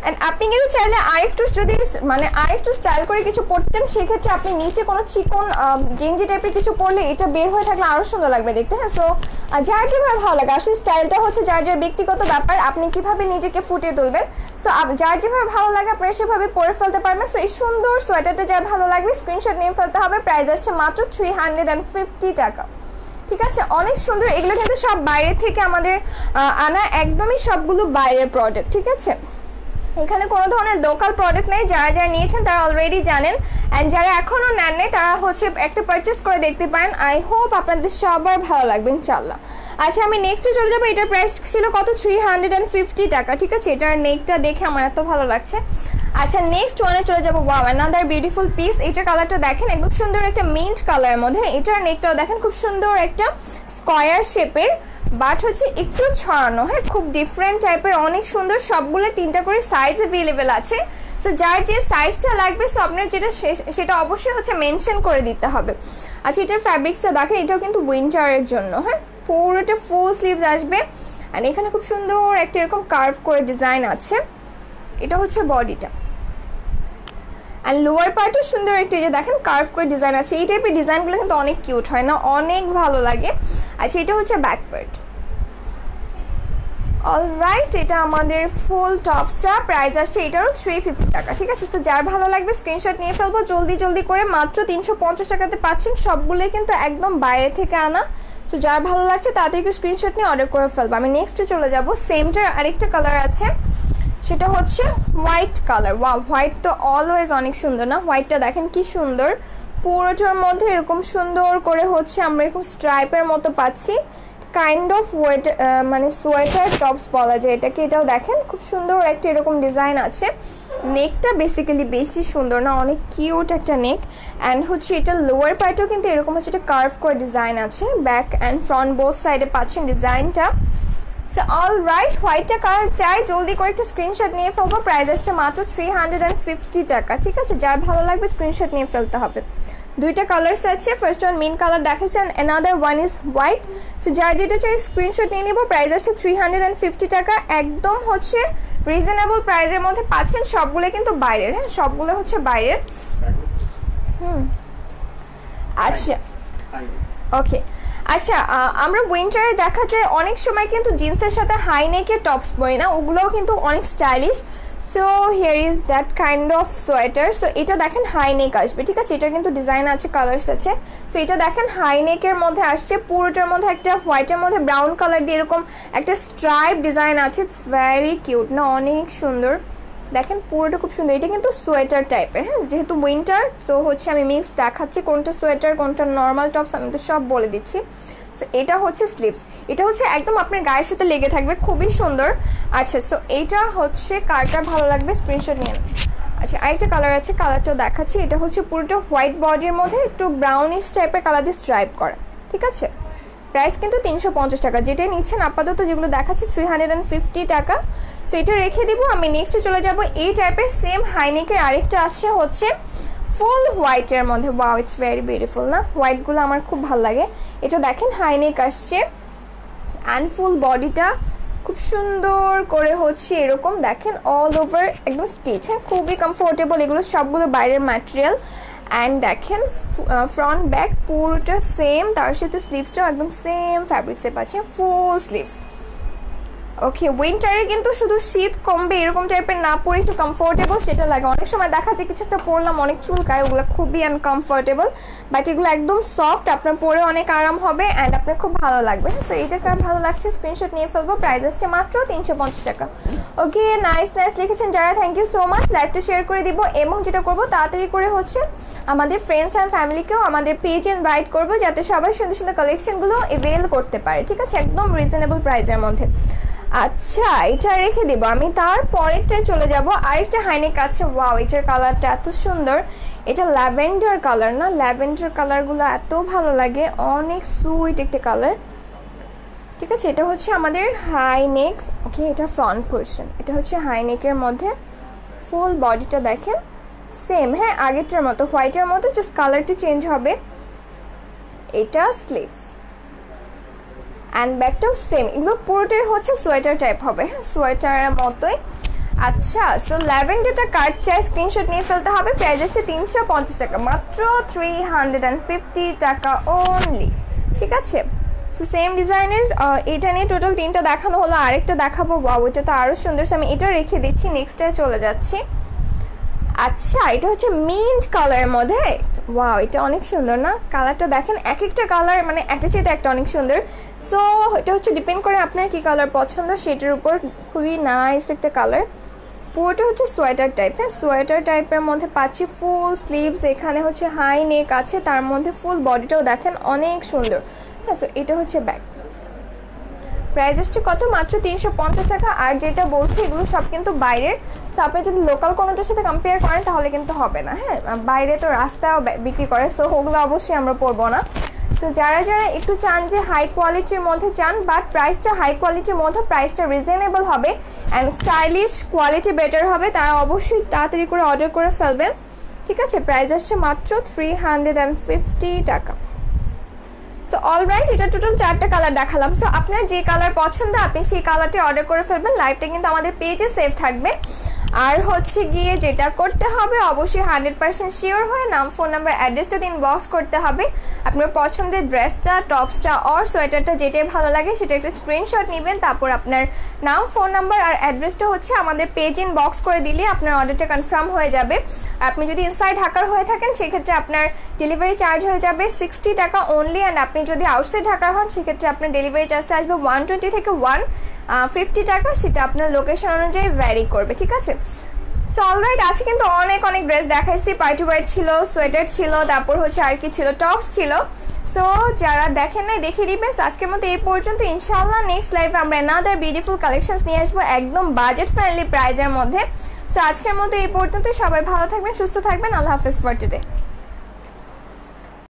অ্যান্ড আপনি কিন্তু চাইলে আরেকটু যদি মানে আরেকটু স্টাইল করে কিছু পরতেন, সেক্ষেত্রে আপনি নিচে কোনো চিকন গেঞ্জি টাইপের কিছু পরলে এটা বের হয়ে থাকলে আরও সুন্দর লাগবে দেখতে, হ্যাঁ। সো যার যেভাবে ভালো লাগে, আসলে স্টাইলটা হচ্ছে যার যার ব্যক্তিগত ব্যাপার, আপনি কীভাবে নিজেকে ফুটিয়ে তুলবেন। সো যার যেভাবে ভালো লাগে আপনারা সেভাবে পরে ফেলতে পারবেন। সো এই সুন্দর সোয়েটারটা যার ভালো লাগবে স্ক্রিনশট নিয়ে ফেলতে হবে। প্রাইস আসছে মাত্র 350 টাকা, ঠিক আছে? অনেক সুন্দর, এগুলো কিন্তু সব বাইরে থেকে আমাদের আনা, একদমই সবগুলো বাইরের প্রোডাক্ট, ঠিক আছে? এখানে কোনো ধরনের লোকাল প্রোডাক্ট নেই, যারা যারা নিয়েছেন তারা অলরেডি জানেন, অ্যান্ড যারা এখনও নেন নাই তারা হচ্ছে একটা পারচেস করে দেখতে পারেন। আই হোপ আপনাদের সবার ভালো লাগবে ইনশাল্লাহ। আচ্ছা, আমি নেক্সটে চলে যাবো। এটার প্রাইস ছিল কত, 350 টাকা, ঠিক আছে? এটার নেকটা দেখে আমার এত ভালো লাগছে। আচ্ছা, নেক্সট ওয়ানে চলে যাবো। Wow, another beautiful piece. এটার কালারটা দেখেন, একদম সুন্দর একটা মিন্ট কালারের মধ্যে। এটার নেকটাও দেখেন খুব সুন্দর একটা স্কোয়ার শেপের, বাট হচ্ছে একটু ছড়ানো, হ্যাঁ, খুব ডিফারেন্ট টাইপের, অনেক সুন্দর। সবগুলো 3টা করে সাইজ অ্যাভেলেবেল আছে। সো যার যে সাইজটা লাগবে, সো আপনার যেটা সেটা অবশ্যই হচ্ছে মেনশন করে দিতে হবে। আচ্ছা, এটার ফ্যাব্রিক্সটা দেখেন, এটাও কিন্তু উইন্টারের জন্য, হ্যাঁ, পুরোটা ফুল স্লিভস আসবে। অ্যান্ড এখানে খুব সুন্দর একটা এরকম কার্ভ করে ডিজাইন আছে। এটা হচ্ছে বডিটা, অ্যান্ড লোয়ার পার্টও সুন্দর একটা, যে দেখেন কার্ভ করে ডিজাইন আছে। এই টাইপের ডিজাইনগুলো কিন্তু অনেক কিউট হয় না, অনেক ভালো লাগে। আচ্ছা, এটা হচ্ছে ব্যাক পার্ট। অলরাইট, এটা আমাদের ফুল টপসটা, প্রাইস আসছে এটারও 350 টাকা। ঠিক আছে, তো যার ভালো লাগবে স্ক্রিনশট নিয়ে ফেলবো জলদি জলদি করে, মাত্র 350 টাকাতে পাচ্ছেন। সবগুলোই কিন্তু একদম বাইরে থেকে আনা। তো যার ভালো লাগছে তাদেরকে স্ক্রিনশট নিয়ে অর্ডার করে ফেলবো। আমি নেক্সটে চলে যাব, সেমটার আরেকটা কালার আছে, সেটা হচ্ছে হোয়াইট কালার। ওয়াও, হোয়াইট তো অলওয়েজ অনেক সুন্দর না? হোয়াইটটা দেখেন কি সুন্দর, পুরোটার মধ্যে এরকম সুন্দর করে হচ্ছে আমরা এরকম স্ট্রাইপের মতো পাচ্ছি, কাইন্ড অফ মানে সোয়েটার টপস বলা যায় এটাকে। এটাও দেখেন খুব সুন্দর একটা এরকম ডিজাইন আছে। নেকটা বেসিক্যালি বেশি সুন্দর না, অনেক কিউট একটা নেক। অ্যান্ড হচ্ছে এটা লোয়ার পার্টেও কিন্তু এরকম হচ্ছে একটা কার্ভ করে ডিজাইন আছে, ব্যাক অ্যান্ড ফ্রন্ট বোথ সাইডে পাচ্ছেন ডিজাইনটা। সো অলরাইট, হোয়াইটটা কালার চাই জলদি করে একটা স্ক্রিনশট নিয়ে ফেলবো, প্রাইস আসছে মাত্র 350 টাকা। ঠিক আছে, যার ভালো লাগবে স্ক্রিনশট নিয়ে ফেলতে হবে। দুইটা কালার্স আছে, ফার্স্ট ওয়ান মিন কালার দেখাচ্ছেন, another one is white. So যার যেটা চাই স্ক্রিনশট নিয়ে নিব, প্রাইস আসছে 350 টাকা। একদম হচ্ছে রিজনেবল প্রাইসের মধ্যে পাচ্ছেন। সবগুলো কিন্তু বাইরের, হ্যাঁ সবগুলো হচ্ছে বাইরের। আচ্ছা ওকে, আচ্ছা আমরা উইন্টারে দেখা যায় অনেক সময় কিন্তু জিন্সের সাথে হাই নেকের টপস পরি না, ওগুলোও কিন্তু অনেক stylish. So here is that kind of sweater. So এটা দেখেন হাই নেক আসবে, ঠিক আছে, এটা কিন্তু ডিজাইন আছে, কালার্স আছে। সো এটা দেখেন হাই নেকের মধ্যে আসছে, পুরোটার মধ্যে একটা হোয়াইটের মধ্যে ব্রাউন কালার দিয়ে এরকম একটা স্ট্রাইপ ডিজাইন আছে। ইটস ভেরি কিউট না, অনেক সুন্দর দেখেন, পুরোটা খুব সুন্দর। এটা কিন্তু সোয়েটার টাইপের, হ্যাঁ যেহেতু উইন্টার তো হচ্ছে আমি মিক্স দেখাচ্ছি, কোনটা সোয়েটার কোনটা নর্মাল টপস আমি তো সব বলে দিচ্ছি। সো এটা হচ্ছে স্লিভস, এটা হচ্ছে একদম আপনার গায়ের সাথে লেগে থাকবে, খুবই সুন্দর। আচ্ছা, সো এইটা হচ্ছে কারটা ভালো লাগবে স্ক্রিনশট নিয়ে। আচ্ছা আরেকটা কালার আছে, কালারটাও দেখাচ্ছি। এটা হচ্ছে পুরোটা হোয়াইট বডির মধ্যে একটু ব্রাউনিশ টাইপের কালার দিয়ে স্ট্রাইপ করা। ঠিক আছে, প্রাইস কিন্তু 350 টাকা। যেটা নিচ্ছেন আপাতত যেগুলো দেখাচ্ছি 350 টাকা। সো এটা রেখে দিব। আমি নেক্সটে চলে যাব, এই টাইপের সেম হাইনেকের আরেকটা আছে হচ্ছে ফুল হোয়াইটের মধ্যে। ওয়াও, ইটস ভেরি বিউটিফুল না? হোয়াইটগুলো আমার খুব ভালো লাগে। এটা দেখেন হাইনেক আসছে অ্যান্ড ফুল বডিটা খুব সুন্দর করে হচ্ছে এরকম দেখেন অল ওভার একদম স্টিচ, হ্যাঁ খুবই কমফোর্টেবল। এগুলো সবগুলো বাইরের ম্যাটেরিয়াল। অ্যান্ড দেখেন ফ্রন্ট ব্যাক পুরোটা সেম, তার সাথে স্লিভসটাও একদম সেম ফ্যাব্রিক্সে পাচ্ছেন, ফুল স্লিভস। ওকে, উইন্টারে কিন্তু শুধু শীত কমবে এরকম টাইপের না পরে একটু কমফোর্টেবল সেটা লাগে। অনেক সময় দেখা যায় কিছু একটা পরলাম অনেক চুলকায়, ওগুলো খুবই আনকমফোর্টেবল, বাট এগুলো একদম সফট, আপনার পরে অনেক আরাম হবে অ্যান্ড আপনার খুব ভালো লাগবে। সো এটা কার ভালো লাগছে স্ক্রিনশট নিয়ে ফেলবো, প্রাইস আসছে মাত্র 350 টাকা। ওকে, নাইস নাইস লিখেছেন যারা, থ্যাংক ইউ সো মাচ। লাইভটা শেয়ার করে দিব এবং যেটা করবো তাড়াতাড়ি করে হচ্ছে আমাদের ফ্রেন্ডস অ্যান্ড ফ্যামিলিকেও আমাদের পেজে ইনভাইট করবো, যাতে সবাই সুন্দর সুন্দর কালেকশনগুলো এভেল করতে পারে। ঠিক আছে, একদম রিজনেবল প্রাইসের মধ্যে। আচ্ছা, এটা রেখে দেবো আমি, তার পরেরটায় চলে যাব। আরেকটা হাইনেক আছে, ওয়াও এটার কালারটা এত সুন্দর। এটা ল্যাভেন্ডার কালার না? ল্যাভেন্ডার কালারগুলো এত ভালো লাগে, অনেক সুইট একটা কালার। ঠিক আছে, এটা হচ্ছে আমাদের হাইনেক। ওকে, এটা ফ্রন্ট পোর্শন, এটা হচ্ছে হাইনেকের মধ্যে ফুল বডিটা দেখেন সেম, হ্যাঁ আগেরটার মতো হোয়াইটের মতো, জাস্ট কালারটি চেঞ্জ হবে। এটা স্লিভস অ্যান্ড ব্যাকটাও সেম, এগুলো পুরোটাই হচ্ছে সোয়েটার টাইপ হবে, হ্যাঁ সোয়েটারের মতোই। আচ্ছা, সো ল্যাভেন্ডারটা কার্ড চাই স্ক্রিনশট নিয়ে ফেলতে হবে, প্রাইস হচ্ছে 350 টাকা, মাত্র 350 টাকা অনলি। ঠিক আছে, সো সেম ডিজাইনের এটা নিয়ে টোটাল 3টা দেখানো হলো, আরেকটা দেখাবো। ওয়াও, এটা তো আরও সুন্দর। আমি এটা রেখে দিচ্ছি, নেক্সটে চলে যাচ্ছি। আচ্ছা, এটা হচ্ছে মিন্ট কালারের মধ্যে। ওয়াও, এটা অনেক সুন্দর না? কালারটা দেখেন, এক একটা কালার মানে একটা চাইতে একটা অনেক সুন্দর। সো এটা হচ্ছে ডিপেন্ড করে আপনার কি কালার পছন্দ সেটার উপর, খুবই নাইস একটা কালার। পুরোটা হচ্ছে সোয়েটার টাইপ, হ্যাঁ সোয়েটার টাইপের মধ্যে পাচ্ছি, ফুল স্লিভস, এখানে হচ্ছে হাই নেক আছে, তার মধ্যে ফুল বডিটাও দেখেন অনেক সুন্দর। হ্যাঁ, সো এটা হচ্ছে ব্যাক। প্রাইস আসছে কত? মাত্র 350 টাকা। আর যেটা বলছি এগুলো সব কিন্তু বাইরের, সো আপনি যদি লোকাল কোনোটার সাথে কম্পেয়ার করেন তাহলে কিন্তু হবে না। হ্যাঁ, বাইরে তো রাস্তাও বিক্রি করে, সো ওগুলো অবশ্যই আমরা পরবো না। তো যারা যারা একটু চান যে হাই কোয়ালিটির মধ্যে চান, বাট প্রাইসটা হাই কোয়ালিটির মধ্যে, প্রাইসটা রিজনেবল হবে অ্যান্ড স্টাইলিশ কোয়ালিটি বেটার হবে, তারা অবশ্যই তাড়াতাড়ি করে অর্ডার করে ফেলবেন। ঠিক আছে, প্রাইস আসছে মাত্র 350 টাকা। সো অলরাইট, এটা টোটাল 4টা কালার দেখালাম। সো আপনার যে কালার পছন্দ আপনি সেই কালারটি অর্ডার করে ফেলবেন। লাইভটা কিন্তু আমাদের পেজে সেভ থাকবে। আর হচ্ছে গিয়ে যেটা করতে হবে অবশ্যই 100% শিওর হয়ে নাম, ফোন নাম্বার, অ্যাড্রেসটা ইনবক্স করতে হবে। আপনার পছন্দের ড্রেসটা, টপসটা অর সোয়েটারটা যেটাই ভালো লাগে সেটা একটা স্ক্রিনশট নেবেন, তারপর আপনার নাম, ফোন নাম্বার আর অ্যাড্রেসটা হচ্ছে আমাদের পেজ ইনবক্স করে দিলে আপনার অর্ডারটা কনফার্ম হয়ে যাবে। আপনি যদি ইনসাইড ঢাকার হয়ে থাকেন সেক্ষেত্রে আপনার ডেলিভারি চার্জ হয়ে যাবে 60 টাকা অনলি, অ্যান্ড আপনি যদি আউটসাইড ঢাকার হন সেক্ষেত্রে আপনার ডেলিভারি চার্জটা আসবে 120 থেকে 150 টাকা, সেটা আপনার লোকেশন অনুযায়ী ভ্যারি করবে, ঠিক আছে? সো অলরাইট, আছে কিন্তু অনেক অনেক ড্রেস দেখাইছি, পার্টি ওয়্যার ছিল, সোয়েটার ছিল, তারপর হচ্ছে আর কি ছিল, টপস ছিল। সো যারা দেখেন নাই দেখে দিবেন। আজকের মতো এই পর্যন্ত, ইনশাআল্লাহ নেক্সট লাইভে আমরা অ্যানাদার বিউটিফুল কালেকশনস নিয়ে আসবো একদম বাজেট ফ্রেন্ডলি প্রাইজের মধ্যে। সো আজকের মতো এই পর্যন্ত, সবাই ভালো থাকবেন, সুস্থ থাকবেন, আল্লাহ হাফেজ ফর টুডে।